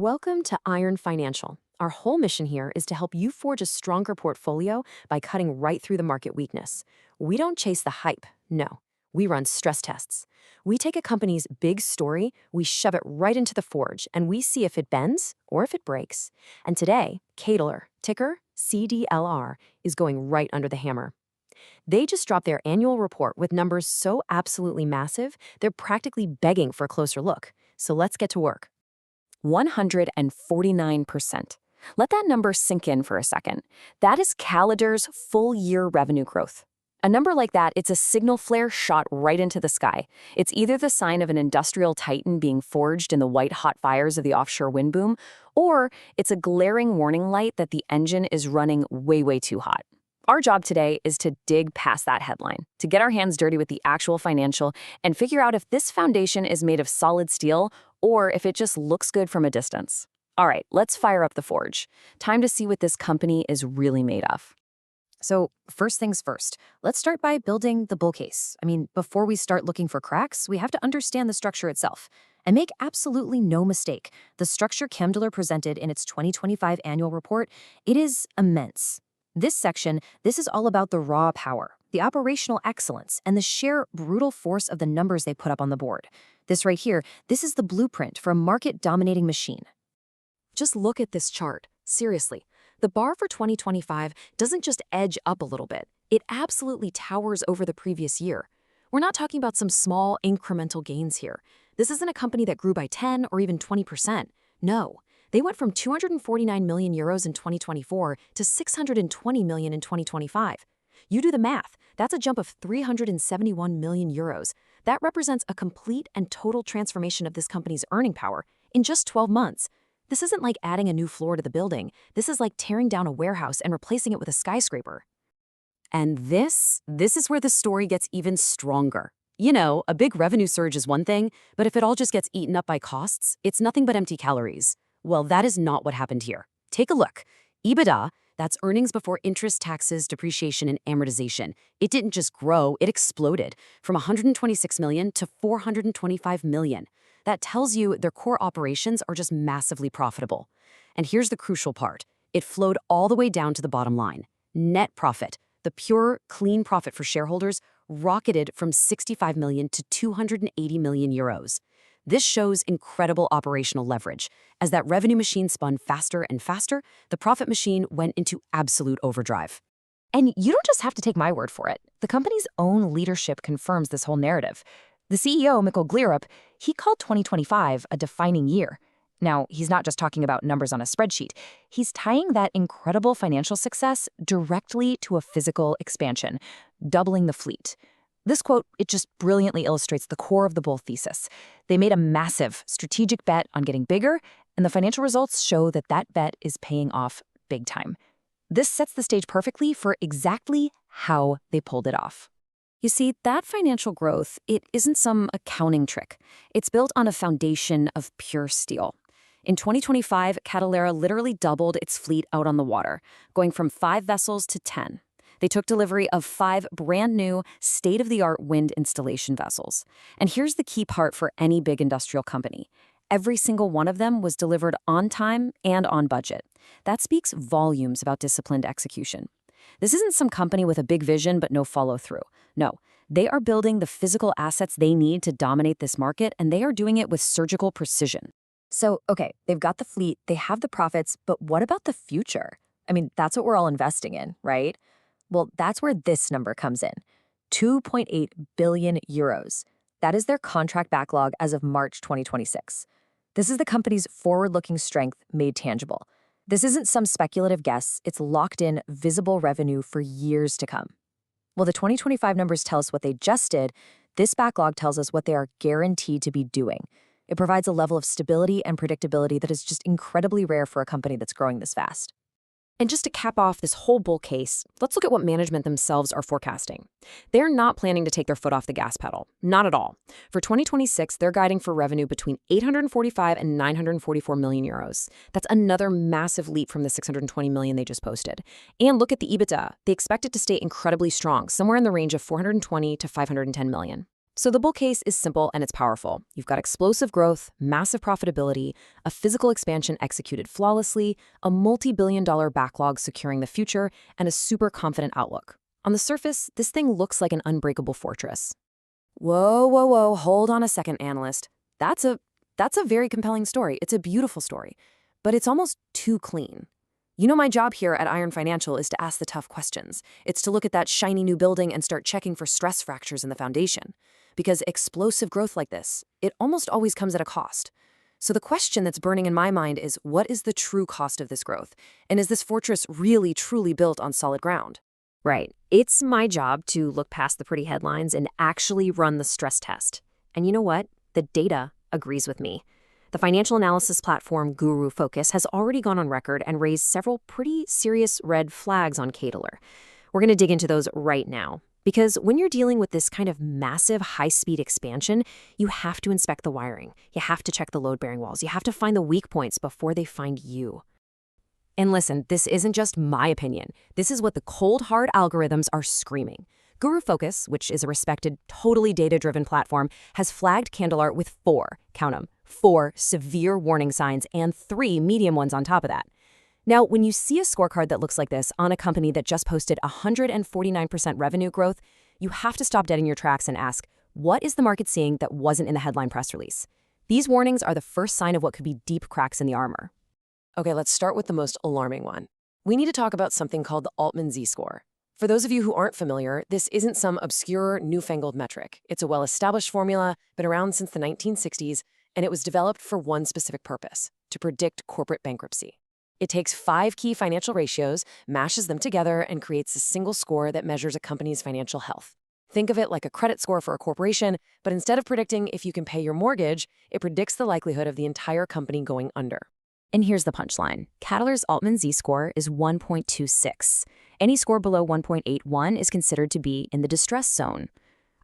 Welcome to Iron Financial. Our whole mission here is to help you forge a stronger portfolio by cutting right through the market weakness. We don't chase the hype, no. We run stress tests. We take a company's big story, we shove it right into the forge, and we see if it bends or if it breaks. And today, Cadeler, ticker CDLR, is going right under the hammer. They just dropped their annual report with numbers so absolutely massive, they're practically begging for a closer look. So let's get to work. 149%. Let that number sink in for a second. That is Cadeler's full-year revenue growth. A number like that, it's a signal flare shot right into the sky. It's either the sign of an industrial titan being forged in the white-hot fires of the offshore wind boom, or it's a glaring warning light that the engine is running way, way too hot. Our job today is to dig past that headline, to get our hands dirty with the actual financial and figure out if this foundation is made of solid steel or if it just looks good from a distance. All right, let's fire up the forge. Time to see what this company is really made of. So first things first, let's start by building the bull case. Before we start looking for cracks, we have to understand the structure itself. And make absolutely no mistake, the structure Cadeler presented in its 2025 annual report, it is immense. This section, this is all about the raw power, the operational excellence, and the sheer brutal force of the numbers they put up on the board. This right here, this is the blueprint for a market-dominating machine. Just look at this chart. Seriously, the bar for 2025 doesn't just edge up a little bit. It absolutely towers over the previous year. We're not talking about some small incremental gains here. This isn't a company that grew by 10 or even 20%. No. They went from 249 million euros in 2024 to 620 million in 2025. You do the math, that's a jump of 371 million euros. That represents a complete and total transformation of this company's earning power in just 12 months. This isn't like adding a new floor to the building. This is like tearing down a warehouse and replacing it with a skyscraper. And this is where the story gets even stronger. You know, a big revenue surge is one thing, but if it all just gets eaten up by costs, it's nothing but empty calories. Well, that is not what happened here. Take a look. EBITDA, that's earnings before interest, taxes, depreciation, and amortization. It didn't just grow, it exploded from 126 million to 425 million. That tells you their core operations are just massively profitable. And here's the crucial part. It flowed all the way down to the bottom line. Net profit, the pure, clean profit for shareholders, rocketed from 65 million to 280 million euros. This shows incredible operational leverage. As that revenue machine spun faster and faster, the profit machine went into absolute overdrive. And you don't just have to take my word for it. The company's own leadership confirms this whole narrative. The CEO, he called 2025 a defining year. Now, he's not just talking about numbers on a spreadsheet. He's tying that incredible financial success directly to a physical expansion, doubling the fleet. This quote, it just brilliantly illustrates the core of the bull thesis. They made a massive strategic bet on getting bigger, and the financial results show that that bet is paying off big time. This sets the stage perfectly for exactly how they pulled it off. You see, that financial growth, it isn't some accounting trick. It's built on a foundation of pure steel. In 2025, Cadeler literally doubled its fleet out on the water, going from 5 vessels to 10. They took delivery of 5 brand-new, state-of-the-art wind installation vessels. And here's the key part for any big industrial company. Every single one of them was delivered on time and on budget. That speaks volumes about disciplined execution. This isn't some company with a big vision but no follow-through. No, they are building the physical assets they need to dominate this market, and they are doing it with surgical precision. So, okay, they've got the fleet, they have the profits, but what about the future? That's what we're all investing in, right? Well, that's where this number comes in. 2.8 billion euros. That is their contract backlog as of March 2026. This is the company's forward-looking strength made tangible. This isn't some speculative guess, it's locked-in, visible revenue for years to come. Well, the 2025 numbers tell us what they just did. This backlog tells us what they are guaranteed to be doing. It provides a level of stability and predictability that is just incredibly rare for a company that's growing this fast. And just to cap off this whole bull case, let's look at what management themselves are forecasting. They're not planning to take their foot off the gas pedal. Not at all. For 2026, they're guiding for revenue between 845 and 944 million euros. That's another massive leap from the 620 million they just posted. And look at the EBITDA. They expect it to stay incredibly strong, somewhere in the range of 420 to 510 million. So the bull case is simple and it's powerful. You've got explosive growth, massive profitability, a physical expansion executed flawlessly, a multi-billion-dollar backlog securing the future, and a super confident outlook. On the surface, this thing looks like an unbreakable fortress. Whoa, hold on a second, analyst. That's a very compelling story. It's a beautiful story, but it's almost too clean. You know, my job here at Iron Financial is to ask the tough questions. It's to look at that shiny new building and start checking for stress fractures in the foundation. Because explosive growth like this, it almost always comes at a cost. So the question that's burning in my mind is, what is the true cost of this growth? And is this fortress really, truly built on solid ground? Right. It's my job to look past the pretty headlines and actually run the stress test. And you know what? The data agrees with me. The financial analysis platform Guru Focus has already gone on record and raised several pretty serious red flags on Cadeler. We're going to dig into those right now. Because when you're dealing with this kind of massive high-speed expansion, you have to inspect the wiring. You have to check the load-bearing walls. You have to find the weak points before they find you. And listen, this isn't just my opinion. This is what the cold, hard algorithms are screaming. Guru Focus, which is a respected, totally data-driven platform, has flagged Cadeler with count them, 4 severe warning signs and 3 medium ones on top of that. Now, when you see a scorecard that looks like this on a company that just posted 149% revenue growth, you have to stop dead in your tracks and ask, what is the market seeing that wasn't in the headline press release? These warnings are the first sign of what could be deep cracks in the armor. Okay, let's start with the most alarming one. We need to talk about something called the Altman Z-score. For those of you who aren't familiar, this isn't some obscure, newfangled metric. It's a well-established formula, been around since the 1960s, and it was developed for one specific purpose: to predict corporate bankruptcy. It takes 5 key financial ratios, mashes them together, and creates a single score that measures a company's financial health. Think of it like a credit score for a corporation, but instead of predicting if you can pay your mortgage, it predicts the likelihood of the entire company going under. And here's the punchline. Cadeler's Altman Z-score is 1.26. Any score below 1.81 is considered to be in the distress zone.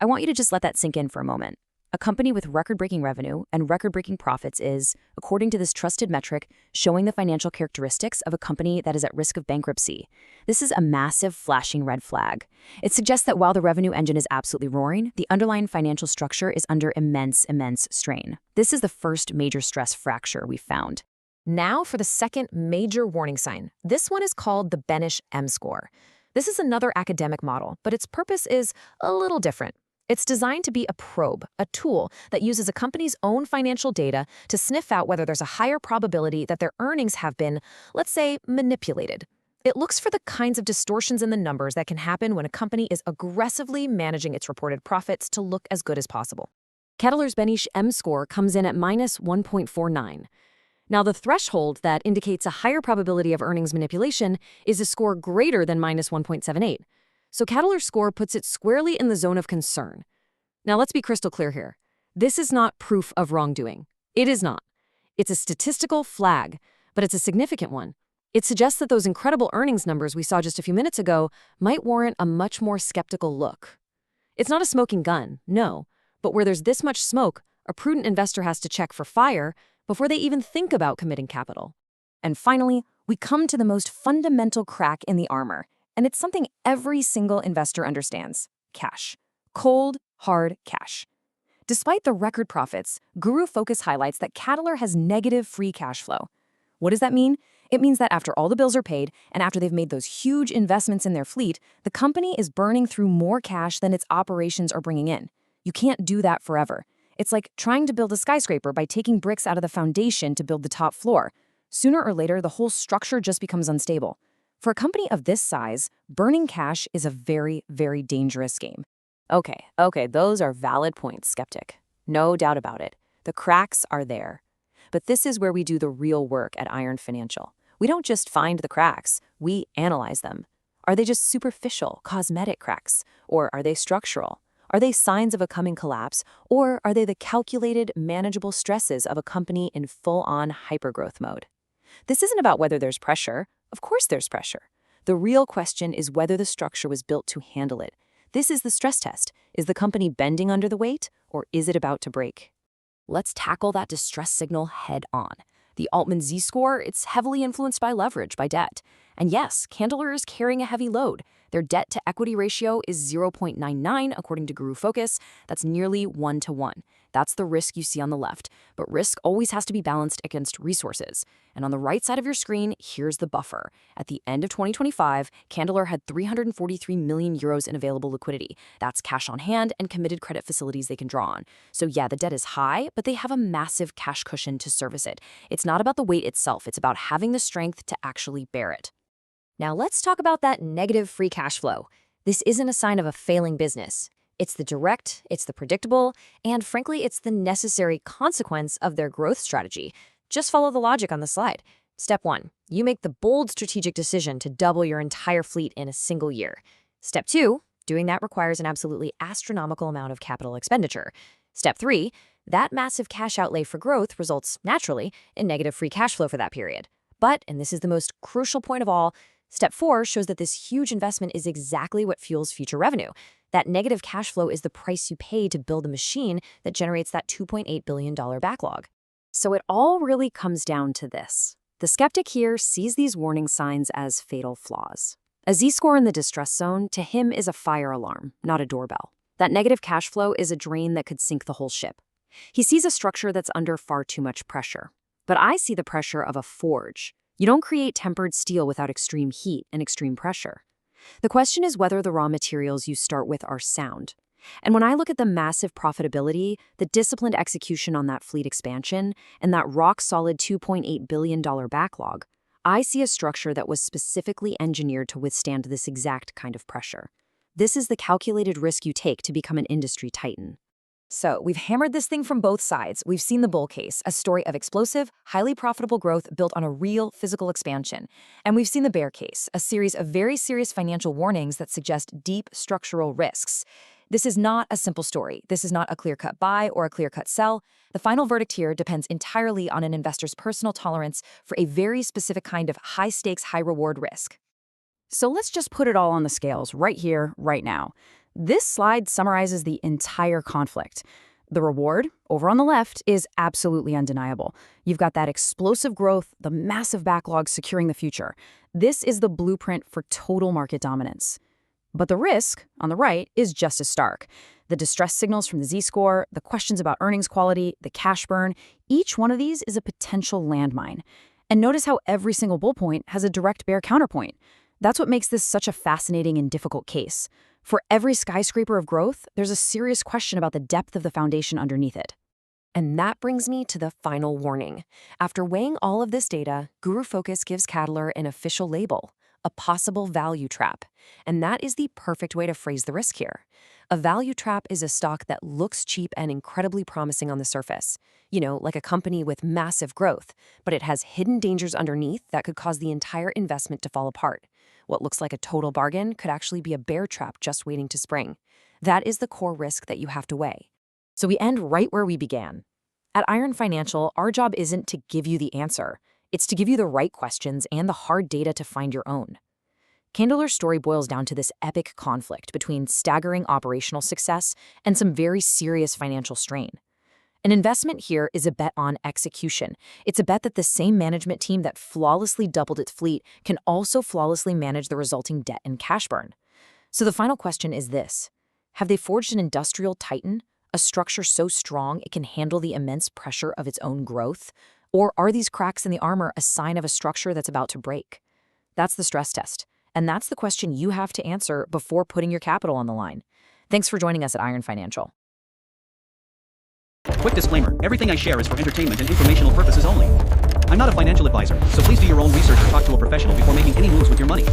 I want you to just let that sink in for a moment. A company with record-breaking revenue and record-breaking profits is, according to this trusted metric, showing the financial characteristics of a company that is at risk of bankruptcy. This is a massive, flashing red flag. It suggests that while the revenue engine is absolutely roaring, the underlying financial structure is under immense strain. This is the first major stress fracture we've found. Now for the second major warning sign. This one is called the Benish M-score. This is another academic model, but its purpose is a little different. It's designed to be a probe, a tool that uses a company's own financial data to sniff out whether there's a higher probability that their earnings have been, let's say, manipulated. It looks for the kinds of distortions in the numbers that can happen when a company is aggressively managing its reported profits to look as good as possible. Cadeler's Benish M-score comes in at -1.49. Now, the threshold that indicates a higher probability of earnings manipulation is a score greater than -1.78. So Cadeler's score puts it squarely in the zone of concern. Now, let's be crystal clear here. This is not proof of wrongdoing. It is not. It's a statistical flag, but it's a significant one. It suggests that those incredible earnings numbers we saw just a few minutes ago might warrant a much more skeptical look. It's not a smoking gun, no, but where there's this much smoke, a prudent investor has to check for fire before they even think about committing capital. And finally, we come to the most fundamental crack in the armor, and it's something every single investor understands: cash. Cold, hard cash. Despite the record profits, Guru Focus highlights that Cadeler has negative free cash flow. What does that mean? It means that after all the bills are paid and after they've made those huge investments in their fleet, the company is burning through more cash than its operations are bringing in. You can't do that forever. It's like trying to build a skyscraper by taking bricks out of the foundation to build the top floor. Sooner or later, the whole structure just becomes unstable. For a company of this size, burning cash is a very, very dangerous game. Okay, those are valid points, skeptic. No doubt about it. The cracks are there. But this is where we do the real work at Iron Financial. We don't just find the cracks, we analyze them. Are they just superficial, cosmetic cracks? Or are they structural? Are they signs of a coming collapse? Or are they the calculated, manageable stresses of a company in full-on hypergrowth mode? This isn't about whether there's pressure. Of course there's pressure. The real question is whether the structure was built to handle it. This is the stress test. Is the company bending under the weight, or is it about to break? Let's tackle that distress signal head on. The Altman Z-score, it's heavily influenced by leverage, by debt. And yes, Cadeler is carrying a heavy load. Their debt-to-equity ratio is 0.99, according to Guru Focus. That's nearly 1-to-1. That's the risk you see on the left. But risk always has to be balanced against resources. And on the right side of your screen, here's the buffer. At the end of 2025, Cadeler had 343 million euros in available liquidity. That's cash on hand and committed credit facilities they can draw on. So yeah, the debt is high, but they have a massive cash cushion to service it. It's not about the weight itself, it's about having the strength to actually bear it. Now let's talk about that negative free cash flow. This isn't a sign of a failing business. It's the direct, it's the predictable, and frankly, it's the necessary consequence of their growth strategy. Just follow the logic on the slide. Step 1, you make the bold strategic decision to double your entire fleet in a single year. Step 2, doing that requires an absolutely astronomical amount of capital expenditure. Step 3, that massive cash outlay for growth results, naturally, in negative free cash flow for that period. But, and this is the most crucial point of all, Step 4 shows that this huge investment is exactly what fuels future revenue. That negative cash flow is the price you pay to build a machine that generates that $2.8 billion backlog. So it all really comes down to this. The skeptic here sees these warning signs as fatal flaws. A Z-score in the distress zone, to him, is a fire alarm, not a doorbell. That negative cash flow is a drain that could sink the whole ship. He sees a structure that's under far too much pressure. But I see the pressure of a forge. You don't create tempered steel without extreme heat and extreme pressure. The question is whether the raw materials you start with are sound. And when I look at the massive profitability, the disciplined execution on that fleet expansion, and that rock-solid $2.8 billion backlog, I see a structure that was specifically engineered to withstand this exact kind of pressure. This is the calculated risk you take to become an industry titan. So, we've hammered this thing from both sides. We've seen the bull case, a story of explosive, highly profitable growth built on a real physical expansion. And we've seen the bear case, a series of very serious financial warnings that suggest deep structural risks. This is not a simple story. This is not a clear-cut buy or a clear-cut sell. The final verdict here depends entirely on an investor's personal tolerance for a very specific kind of high-stakes, high-reward risk. So let's just put it all on the scales right here, right now. This slide summarizes the entire conflict. The reward, over on the left, is absolutely undeniable. You've got that explosive growth, the massive backlog securing the future. This is the blueprint for total market dominance. But the risk, on the right, is just as stark. The distress signals from the Z-score, the questions about earnings quality, the cash burn, each one of these is a potential landmine. And notice how every single bull point has a direct bear counterpoint. That's what makes this such a fascinating and difficult case. For every skyscraper of growth, there's a serious question about the depth of the foundation underneath it. And that brings me to the final warning. After weighing all of this data, Guru Focus gives Cadeler an official label, a possible value trap. And that is the perfect way to phrase the risk here. A value trap is a stock that looks cheap and incredibly promising on the surface. You know, like a company with massive growth, but it has hidden dangers underneath that could cause the entire investment to fall apart. What looks like a total bargain could actually be a bear trap just waiting to spring. That is the core risk that you have to weigh. So we end right where we began. At Iron Financial, our job isn't to give you the answer. It's to give you the right questions and the hard data to find your own. Cadeler's story boils down to this epic conflict between staggering operational success and some very serious financial strain. An investment here is a bet on execution. It's a bet that the same management team that flawlessly doubled its fleet can also flawlessly manage the resulting debt and cash burn. So the final question is this: have they forged an industrial titan, a structure so strong it can handle the immense pressure of its own growth? Or are these cracks in the armor a sign of a structure that's about to break? That's the stress test, and that's the question you have to answer before putting your capital on the line. Thanks for joining us at Iron Financial. Quick disclaimer, everything I share is for entertainment and informational purposes only. I'm not a financial advisor, so please do your own research or talk to a professional before making any moves with your money.